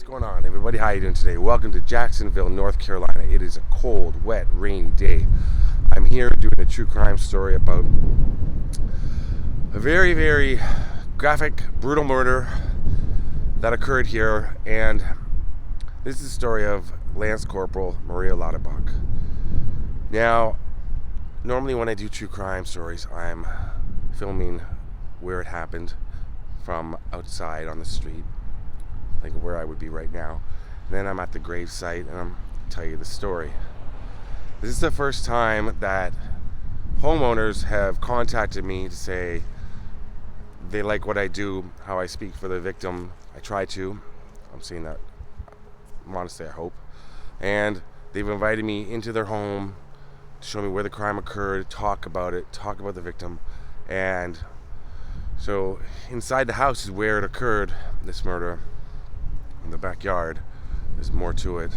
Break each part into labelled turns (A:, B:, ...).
A: going on, everybody? How you doing today? Welcome to Jacksonville, North Carolina. It is a cold, wet, rainy day. I'm here doing a true crime story about a very, very graphic, brutal murder that occurred here, and this is the story of Lance Corporal Maria Lauterbach. Now, normally when I do true crime stories, I'm filming where it happened from outside on the street, like where I would be right now. And then I'm at the grave site and I'm tell you the story. This is the first time that homeowners have contacted me to say they like what I do, how I speak for the victim. I try to. I'm saying that honestly, I hope. And they've invited me into their home to show me where the crime occurred, talk about it, talk about the victim. And so inside the house is where it occurred, this murder. In the backyard, there's more to it,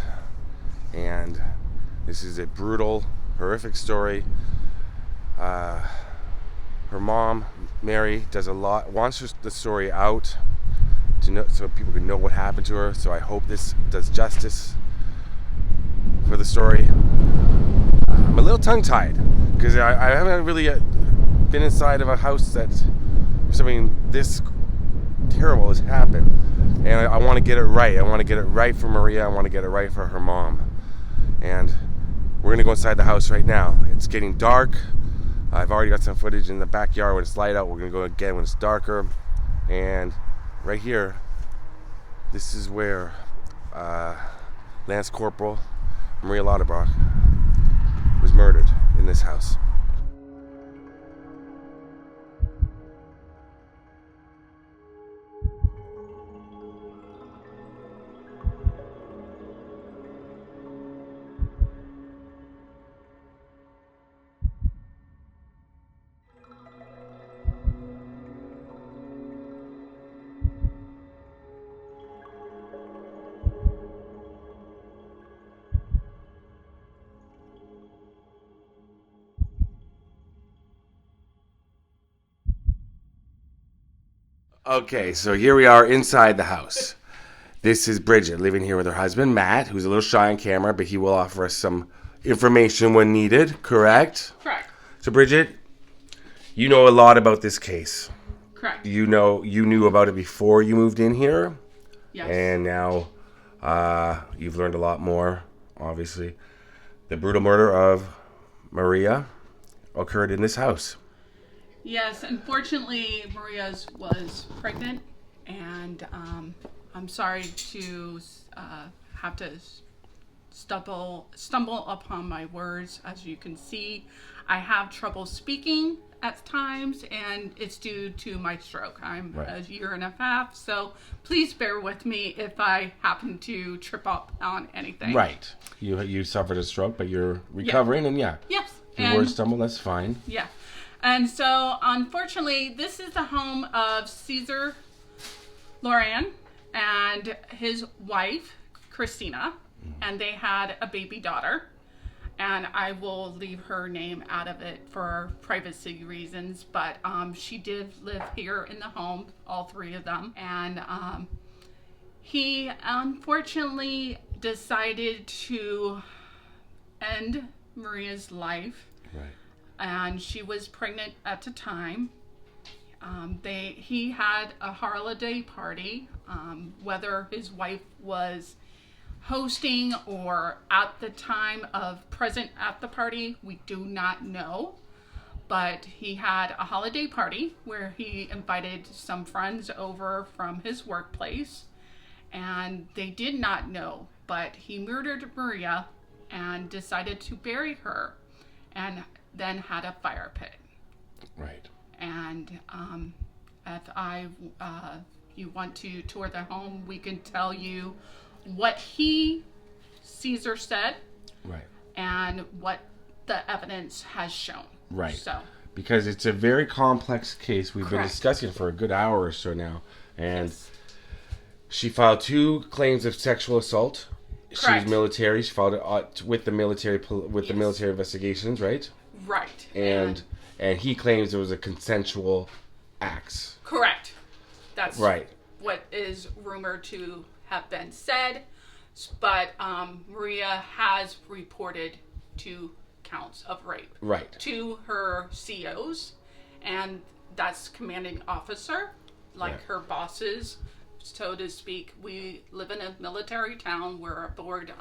A: and this is a brutal, horrific story. Her mom, Mary, does a lot, wants the story out to know, so people can know what happened to her. So I hope this does justice for the story. I'm a little tongue-tied because I haven't really been inside of a house that something this terrible has happened. And I want to get it right. I want to get it right for Maria. I want to get it right for her mom. And we're going to go inside the house right now. It's getting dark. I've already got some footage in the backyard when it's light out. We're going to go again when it's darker. And right here, this is where Lance Corporal Maria Lauterbach was murdered, in this house. Okay, so here we are inside the house. This is Bridget living here with her husband, Matt, who's a little shy on camera, but he will offer us some information when needed, correct?
B: Correct.
A: So Bridget, you know a lot about this case.
B: Correct.
A: You knew about it before you moved in here.
B: Yes.
A: And now you've learned a lot more, obviously. The brutal murder of Maria occurred in this house.
B: Yes, unfortunately, Maria was pregnant, and I'm sorry to have to stumble upon my words. As you can see, I have trouble speaking at times, and it's due to my stroke. I'm
A: right.
B: A year and a half, so please bear with me if I happen to trip up on anything.
A: Right. You suffered a stroke, but you're recovering, and
B: Yes.
A: If your words stumble, that's fine.
B: Yeah. And so, unfortunately, this is the home of Cesar Laurean and his wife, Christina, and they had a baby daughter. And I will leave her name out of it for privacy reasons, but she did live here in the home, all three of them. And he unfortunately decided to end Maria's life.
A: Right.
B: And she was pregnant at the time. He had a holiday party. Whether his wife was hosting or at the time of present at the party, we do not know. But he had a holiday party where he invited some friends over from his workplace, and they did not know, but he murdered Maria and decided to bury her, and then had a fire pit.
A: Right.
B: And if you want to tour the home, we can tell you what Cesar said,
A: right,
B: and what the evidence has shown.
A: Right.
B: So,
A: because it's a very complex case. We've
B: Correct.
A: been discussing it for a good hour or so now, and
B: yes.
A: She filed 2 claims of sexual assault.
B: Correct.
A: She's military. She filed it with the military the military investigations, right?
B: Right.
A: And he claims it was a consensual acts.
B: Correct. That's
A: right.
B: What is rumored to have been said, but Maria has reported 2 counts of rape.
A: Right.
B: To her COs, and that's commanding officer, like her bosses, so to speak. We live in a military town. We're aboard,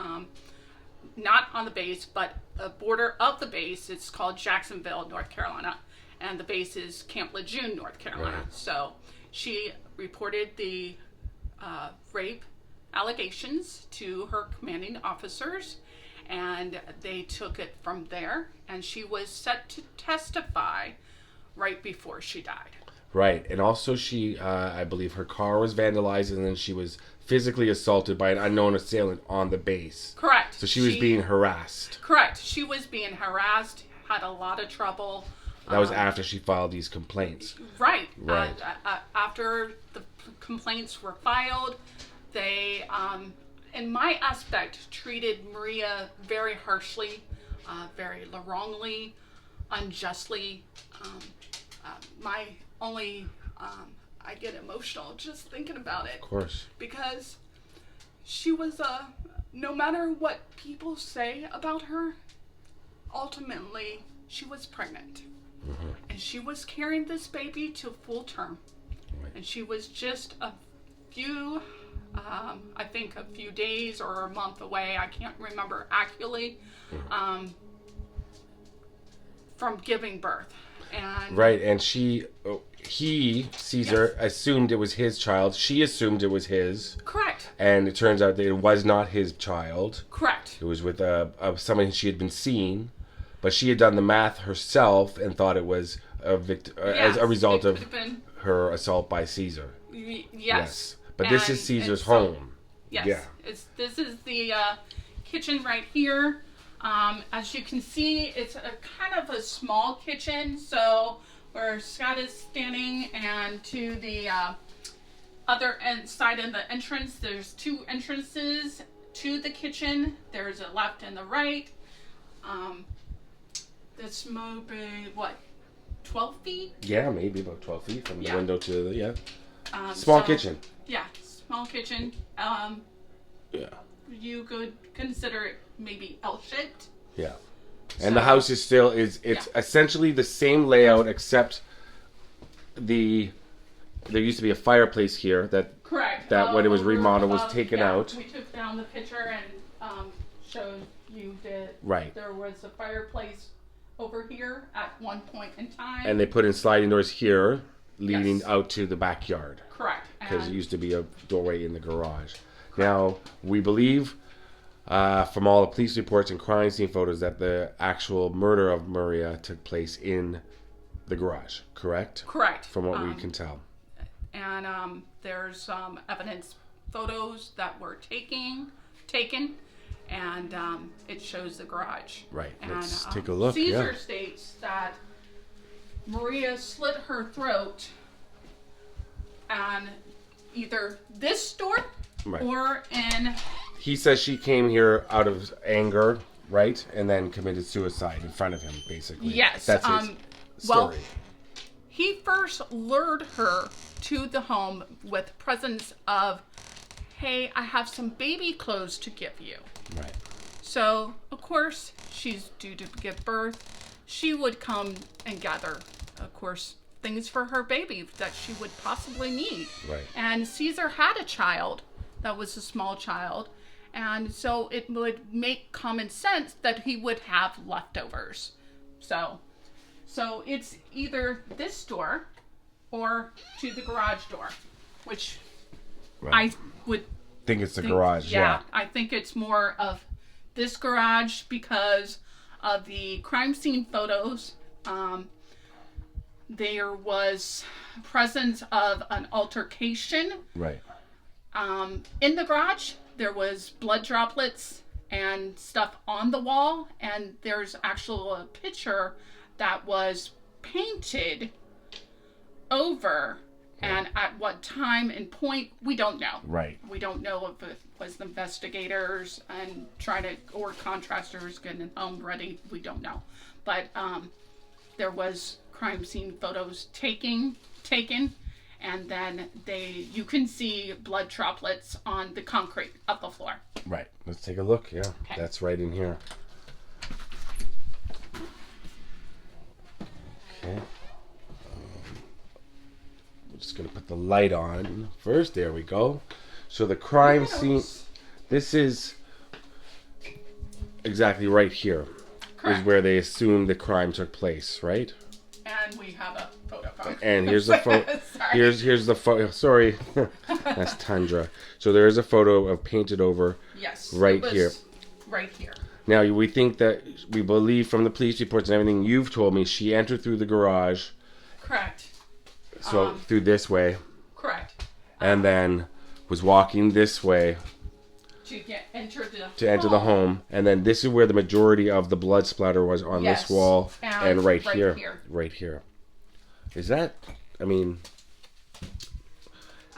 B: not on the base, but a border of the base. It's called Jacksonville, North Carolina, and the base is Camp Lejeune, North Carolina.
A: Right.
B: So she reported the rape allegations to her commanding officers, and they took it from there, and she was set to testify right before she died.
A: Right. And also she, I believe her car was vandalized, and then she was physically assaulted by an unknown assailant on the base.
B: Correct.
A: So she was being harassed.
B: Correct. She was being harassed, had a lot of trouble.
A: That was after she filed these complaints.
B: Right.
A: Right.
B: After the complaints were filed, they, in my aspect, treated Maria very harshly, very wrongly, unjustly. My only, I get emotional just thinking about it.
A: Of course.
B: Because she was, no matter what people say about her, ultimately, she was pregnant. Mm-hmm. And she was carrying this baby to full term. Right. And she was just a few, I think a few days or a month away, I can't remember accurately, from giving birth. And
A: right, and Cesar, assumed it was his child. She assumed it was his.
B: Correct.
A: And it turns out that it was not his child.
B: Correct.
A: It was with someone she had been seeing, but she had done the math herself and thought it was as a result of her assault by Cesar.
B: Yes.
A: But this is Cesar's home.
B: Yes.
A: Yeah.
B: This is the kitchen right here. As you can see, it's a kind of a small kitchen. So where Scott is standing, and to the other side of the entrance, there's 2 entrances to the kitchen. There's a left and the right. This might be, 12 feet?
A: Yeah, maybe about 12 feet from the window to the, small kitchen.
B: Yeah, small kitchen. You could consider it maybe L-shaped.
A: Yeah. And the house is still, it's essentially the same layout, except there used to be a fireplace here that...
B: Correct.
A: That when it was remodeled was taken out.
B: We took down the picture and showed you that there was a fireplace over here at one point in time.
A: And they put in sliding doors here, leading out to the backyard.
B: Correct.
A: Because it used to be a doorway in the garage. Correct. Now, we believe, from all the police reports and crime scene photos, that the actual murder of Maria took place in the garage, correct?
B: Correct.
A: From what we can tell.
B: And there's evidence photos that were taken, and it shows the garage.
A: Right.
B: And,
A: let's take a look.
B: Cesar states that Maria slit her throat on either this door or in...
A: He says she came here out of anger, right? And then committed suicide in front of him, basically.
B: Yes.
A: That's his story.
B: Well, he first lured her to the home with presents of, hey, I have some baby clothes to give you.
A: Right.
B: So, of course, she's due to give birth. She would come and gather, of course, things for her baby that she would possibly need. Right. And Cesar had a child that was a small child, and so it would make common sense that he would have leftovers. So it's either this door or to the garage door, which I would
A: think it's the garage. Yeah,
B: I think it's more of this garage because of the crime scene photos. There was presence of an altercation.
A: Right.
B: In the garage, there was blood droplets and stuff on the wall, and there's actually a picture that was painted over, and at what time and point, we don't know. Right. We don't know if it was the investigators and or contractors getting home ready. We don't know. But there was crime scene photos taken, and then you can see blood droplets on the concrete of the floor.
A: Right. Let's take a look. Yeah,
B: Okay.
A: That's right in here. Okay. I'm just going to put the light on first. There we go. So the crime scene, this is exactly right here.
B: Correct.
A: Is where they assume the crime took place, right?
B: And we have a photo card.
A: And here's the photo. Here's the photo. Sorry, that's Tundra. So there is a photo of painted over.
B: Yes.
A: Right here.
B: Right here.
A: Now we think that we believe from the police reports and everything you've told me, she entered through the garage.
B: Correct.
A: So through this way.
B: Correct.
A: And then was walking this way
B: To enter
A: the home, and then this is where the majority of the blood splatter was on this wall and right here. Right here. Is that? I mean,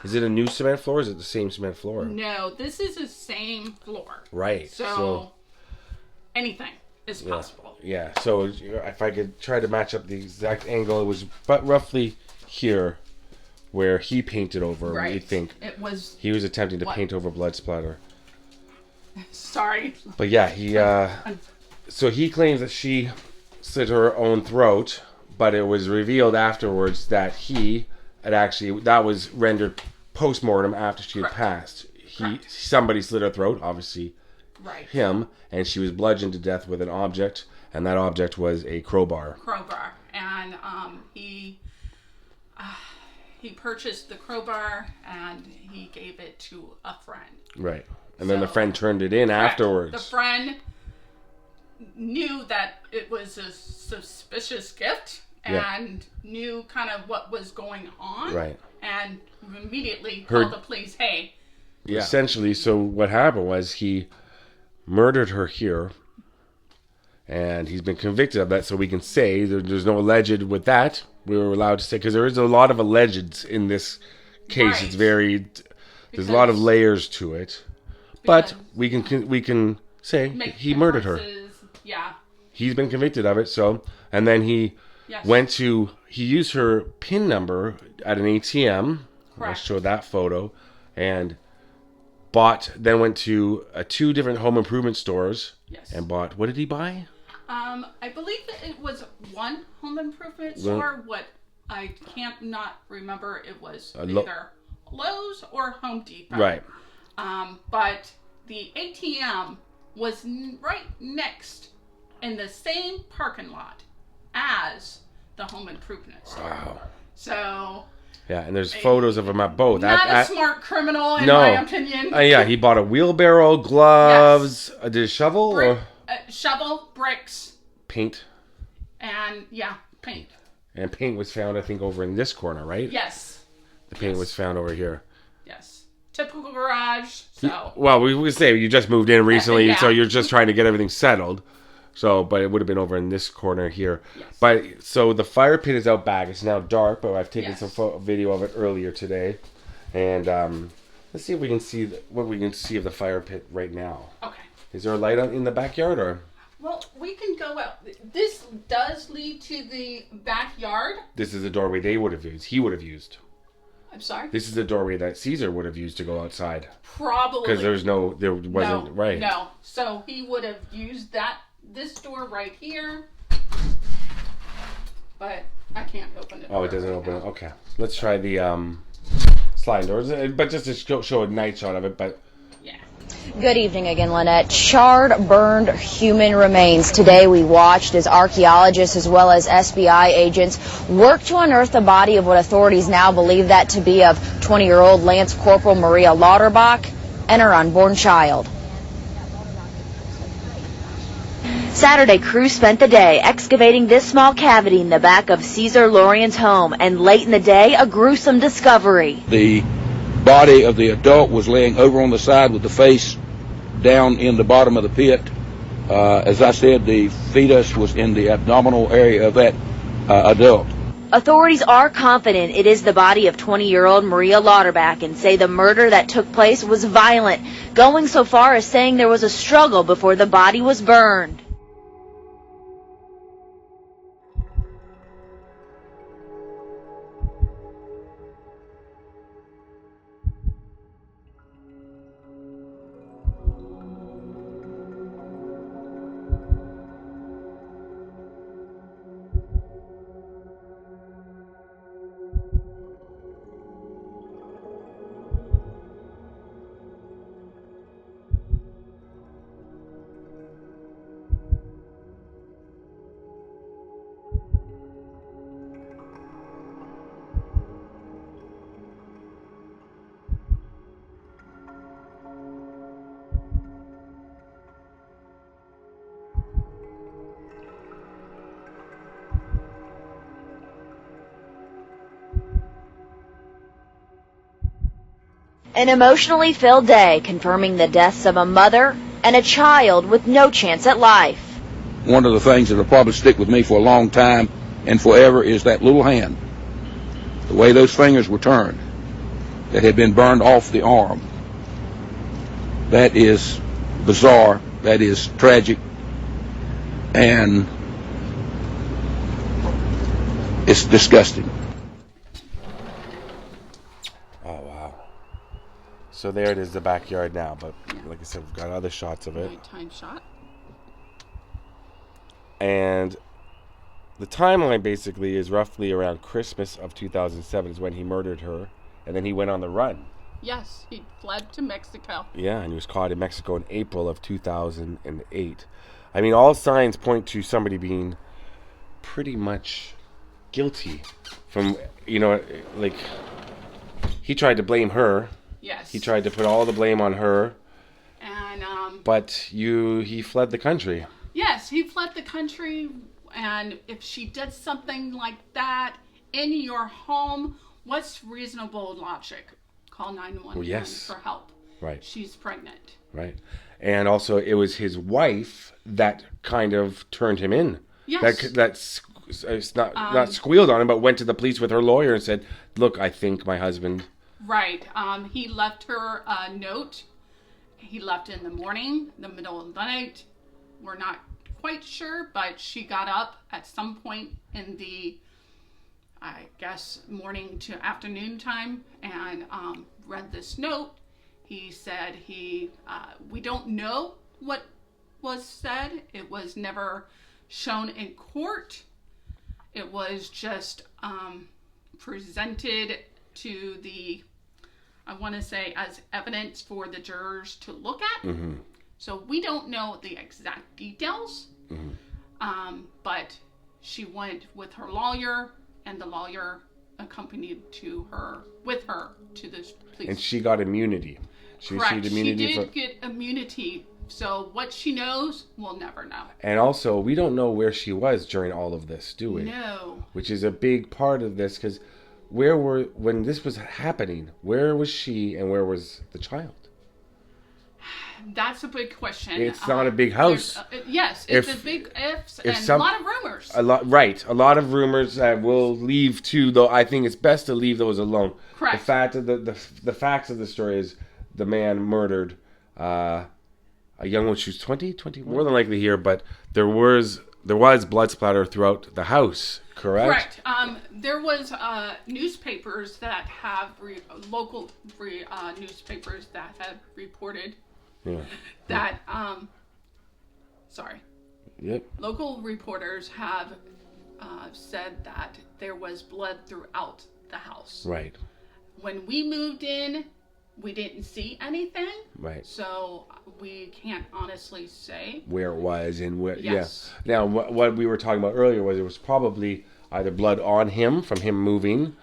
A: is it a new cement floor? Or is it the same cement floor?
B: No, this is the same floor.
A: Right.
B: So anything is possible.
A: Yeah. So if I could try to match up the exact angle, it was but roughly here, where he painted over.
B: Right.
A: We think
B: it was.
A: He was attempting to paint over blood splatter.
B: Sorry.
A: But yeah, so he claims that she slit her own throat, but it was revealed afterwards that that was rendered post-mortem after she had passed. Somebody slit her throat, obviously him, and she was bludgeoned to death with an object, and that object was a crowbar.
B: And he purchased the crowbar and he gave it to a friend.
A: Right. And then the friend turned it in afterwards.
B: The friend knew that it was a suspicious gift and knew kind of what was going on.
A: Right.
B: And immediately called the police. Hey.
A: Yeah. Essentially, so what happened was he murdered her here, and he's been convicted of that, so we can say there's no alleged with that. We were allowed to say, because there is a lot of allegeds in this case. It's there's a lot of layers to it. But we can say he murdered her.
B: Yeah.
A: He's been convicted of it, and then he he used her PIN number at an ATM. I'll show that photo. And then went to 2 different home improvement stores and bought, what did he buy?
B: I believe that it was one home improvement store. What I can't not remember, it was either Lowe's or Home Depot.
A: Right.
B: But the ATM was right next in the same parking lot as the home improvement store. Wow. So.
A: Yeah, and there's photos of him at both.
B: Not a smart criminal, in my opinion.
A: Yeah, he bought a wheelbarrow, gloves, did a shovel?
B: Shovel, bricks.
A: Paint.
B: And, paint.
A: And paint was found, I think, over in this corner, right?
B: Yes.
A: The paint was found over here.
B: Yes. Typical garage, so.
A: Well, we would say you just moved in recently, so you're just trying to get everything settled. So, but it would have been over in this corner here. Yes. But, so the fire pit is out back. It's now dark, but I've taken some video of it earlier today. And let's see if we can see what we can see of the fire pit right now. Okay. Is there a light in the backyard, or?
B: Well, we can go out. This does lead to the backyard.
A: This is the doorway they would have used. He would have used.
B: I'm sorry?
A: This is the doorway that Cesar would have used to go outside.
B: Probably.
A: Because there wasn't, right.
B: No. So he would have used this door right here. But I can't open it.
A: Oh, it doesn't open. Okay. Let's try the sliding doors. But just to show a night shot of it, but.
B: Yeah.
C: Good evening again, Lynette. Charred, burned human remains. Today we watched as archaeologists as well as SBI agents worked to unearth the body of what authorities now believe that to be of 20-year-old Lance Corporal Maria Lauterbach and her unborn child. Saturday, crews spent the day excavating this small cavity in the back of Cesar Laurean's home, and late in the day, a gruesome discovery.
D: The body of the adult was laying over on the side with the face down in the bottom of the pit. As I said, the fetus was in the abdominal area of that adult.
C: Authorities are confident it is the body of 20-year-old Maria Lauterbach and say the murder that took place was violent, going so far as saying there was a struggle before the body was burned. An emotionally filled day confirming the deaths of a mother and a child with no chance at life.
D: One of the things that will probably stick with me for a long time and forever is that little hand. The way those fingers were turned that had been burned off the arm. That is bizarre. That is tragic. And it's disgusting.
A: Oh, wow. So there it is, the backyard now. But like I said, we've got other shots of it.
B: Nighttime shot.
A: And the timeline basically is roughly around Christmas of 2007 is when he murdered her. And then he went on the run.
B: Yes, he fled to Mexico.
A: Yeah, and he was caught in Mexico in April of 2008. I mean, all signs point to somebody being pretty much guilty from, you know, like, he tried to blame her.
B: Yes.
A: He tried to put all the blame on her.
B: And,
A: but he fled the country.
B: Yes, he fled the country, and if she did something like that in your home, what's reasonable logic? Call 911 for help.
A: Right.
B: She's pregnant.
A: Right. And also, it was his wife that kind of turned him in.
B: Yes.
A: It's not squealed on him, but went to the police with her lawyer and said, "Look, I think my husband."
B: Right. He left her a note. He left in the morning, the middle of the night. We're not quite sure, but she got up at some point in the, I guess, morning to afternoon time and read this note. He said we don't know what was said. It was never shown in court. It was just presented to the, I want to say, as evidence for the jurors to look at. Mm-hmm. So we don't know the exact details, but she went with her lawyer, and the lawyer accompanied with her to the police.
A: And she got immunity.
B: Correct. She did get immunity. So what she knows, we'll never know.
A: And also, we don't know where she was during all of this, do we?
B: No.
A: Which is a big part of this, because when this was happening, where was she and where was the child?
B: That's a big question.
A: It's not a big house.
B: Yes, it's a big ifs and a lot of rumors.
A: A lot of rumors that we'll leave too. Though I think it's best to leave those alone.
B: Correct.
A: The facts of the story is the man murdered a young one. She was 20, more than likely here, but there was blood splatter throughout the house. Correct.
B: There was newspapers that have local newspapers that have reported.
A: Yeah.
B: That,
A: Yep.
B: Local reporters have said that there was blood throughout the house.
A: Right.
B: When we moved in, we didn't see anything.
A: Right.
B: So we can't honestly say
A: where it was and where.
B: Yes.
A: Yeah. Now, what we were talking about earlier was it was probably either blood on him from him moving,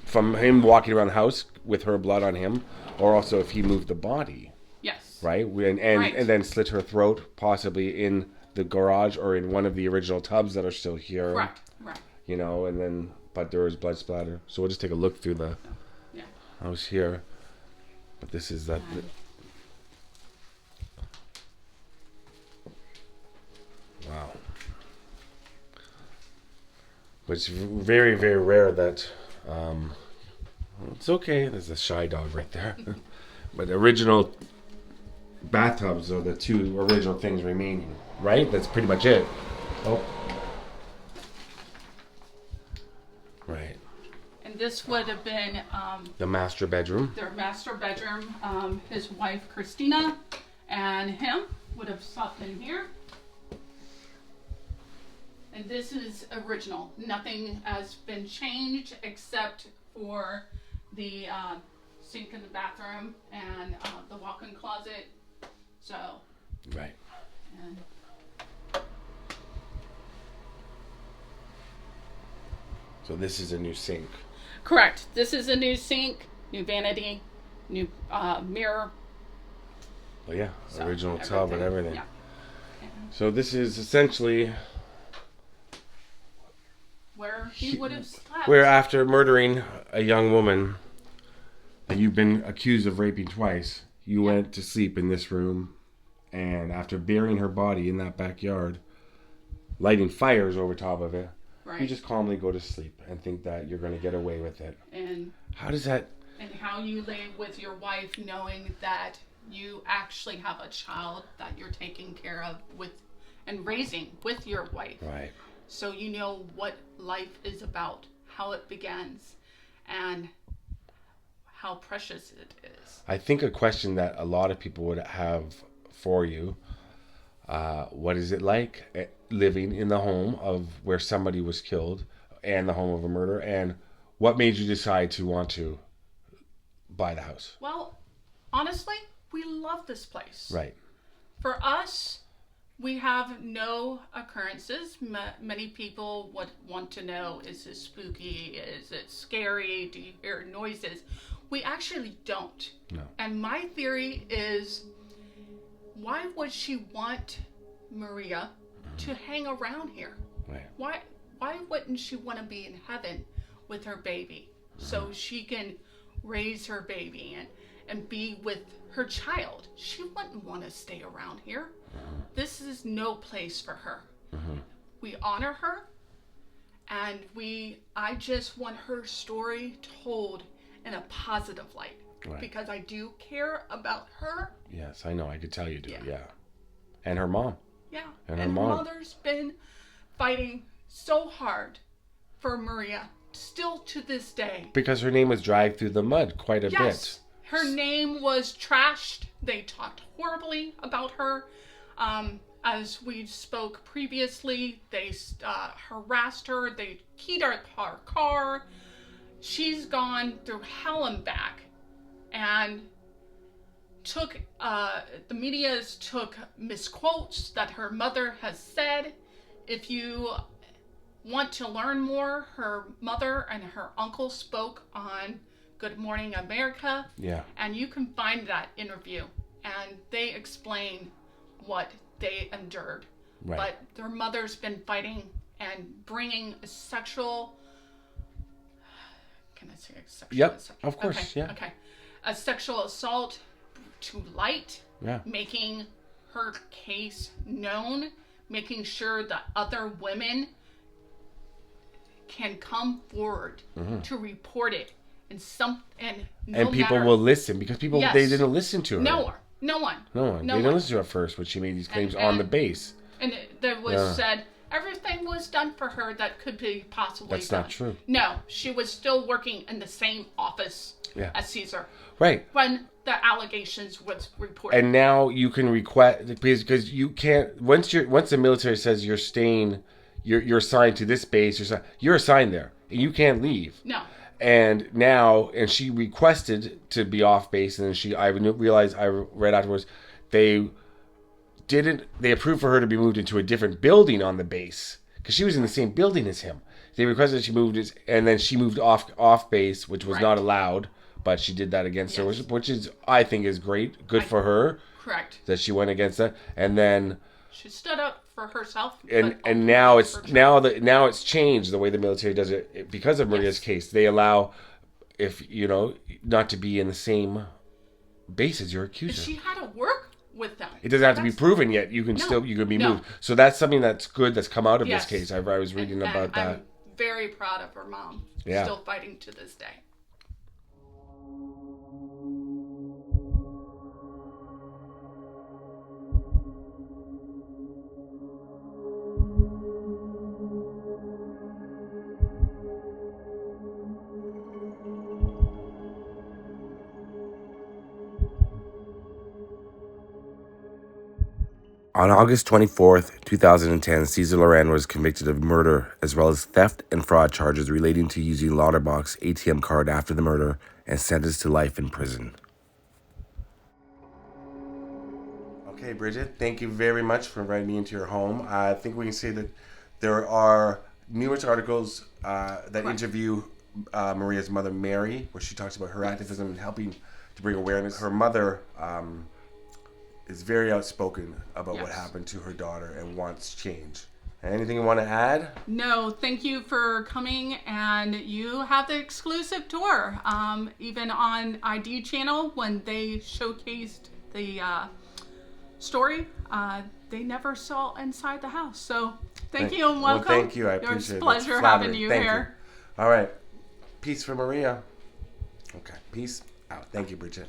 A: from him walking around the house with her blood on him, or also if he moved the body.
B: Yes.
A: Right? And then slit her throat, possibly in the garage or in one of the original tubs that are still here.
B: Right.
A: You know, and then, but there was blood splatter. So we'll just take a look through the house here. But this is that. Wow. But it's very, very rare that. It's okay. There's a shy dog right there. But original bathtubs are the two original things remaining, right? That's pretty much it. Oh. Right.
B: And this would have been
A: the master bedroom.
B: Their master bedroom. His wife Christina and him would have slept in here. And this is original. Nothing has been changed except for the sink in the bathroom and the walk-in closet. So.
A: Right.
B: And
A: so this is a new sink.
B: Correct. This is a new sink, new vanity, new mirror.
A: Well, yeah, so original tub and everything.
B: Yeah.
A: So this is essentially
B: where he would have slept.
A: Where after murdering a young woman, And you've been accused of raping twice. You went to sleep in this room, and after burying her body in that backyard, lighting fires over top of it, you just calmly go to sleep and think that you're going to get away with it.
B: And
A: how does that...
B: And how you lay with your wife knowing that you actually have a child that you're taking care of with and raising with your wife.
A: Right.
B: So you know what life is about, how it begins, and how precious it is.
A: I think a question that a lot of people would have for you, what is it like living in the home of where somebody was killed and the home of a murder, and what made you decide to want to buy the house?
B: Well, honestly, we love this place.
A: Right.
B: For us, we have no occurrences. Many people would want to know, is it spooky? Is it scary? Do you hear noises? We actually don't.
A: No.
B: And my theory is, why would she want Maria to hang around here?
A: Right.
B: Why wouldn't she want to be in heaven with her baby so she can raise her baby and be with her child? She wouldn't want to stay around here. This is no place for her. We honor her, and I just want her story told in a positive light.
A: Right.
B: Because I do care about her.
A: Yes, I know. I could tell you do. Yeah. And her mom.
B: Yeah.
A: And
B: her
A: mom.
B: mother's been fighting so hard for Maria, still to this day.
A: Because her name was dragged through the mud quite a
B: Yes.
A: bit.
B: Her name was trashed. They talked horribly about her. As we spoke previously, they harassed her. They keyed her car. She's gone through hell and back, and the media's took misquotes that her mother has said. If you want to learn more, her mother and her uncle spoke on Good Morning America.
A: Yeah.
B: And you can find that interview, and they explain what they endured.
A: Right.
B: But their mother's been fighting and bringing a sexual... Can I say a sexual?
A: Yep, of course,
B: okay,
A: yeah.
B: Okay. A sexual assault to light, making her case known, making sure that other women can come forward to report it, and
A: people will listen, because people they didn't listen to her.
B: No one.
A: They didn't listen to her at first when she made these claims on the base.
B: And there was said everything was done for her that could be possibly
A: That's
B: done.
A: not true.
B: No, she was still working in the same office as Cesar.
A: Right.
B: When the allegations was reported.
A: And now you can request, because you can't, once the military says you're staying, you're assigned to this base, you're assigned there, and you can't leave.
B: No.
A: And she requested to be off base, and then I realized, I read afterwards, they approved for her to be moved into a different building on the base, because she was in the same building as him. They requested she moved, and then she moved off base, which was not allowed, but she did that against her, which is, I think, is great, good for her.
B: Correct.
A: That she went against that, and then
B: she stood up for herself.
A: And now it's changed the way the military does it because of Maria's case. They allow, if not to be in the same base as your accuser.
B: She had to work with them.
A: It doesn't have to be proven yet. You can be moved. So that's something that's good that's come out of this case. I was reading about that.
B: I'm very proud of her mom.
A: Yeah.
B: Still fighting to this day.
A: On August 24th, 2010, Cesar Laurean was convicted of murder as well as theft and fraud charges relating to using Lauterbach's ATM card after the murder, and sentenced to life in prison. Okay, Bridget, thank you very much for inviting me into your home. I think we can say that there are numerous articles that interview Maria's mother, Mary, where she talks about her activism and helping to bring awareness. Her mother is very outspoken about what happened to her daughter and wants change. Anything you want to add?
B: No, thank you for coming, and you have the exclusive tour. Even on ID channel, when they showcased the story, they never saw inside the house. So thank you and welcome.
A: Well, thank you. I appreciate it.
B: It's a
A: That's
B: pleasure
A: flattering.
B: having you
A: Thank
B: here.
A: All right. Peace for Maria. Okay. Peace out. Thank you, Bridget.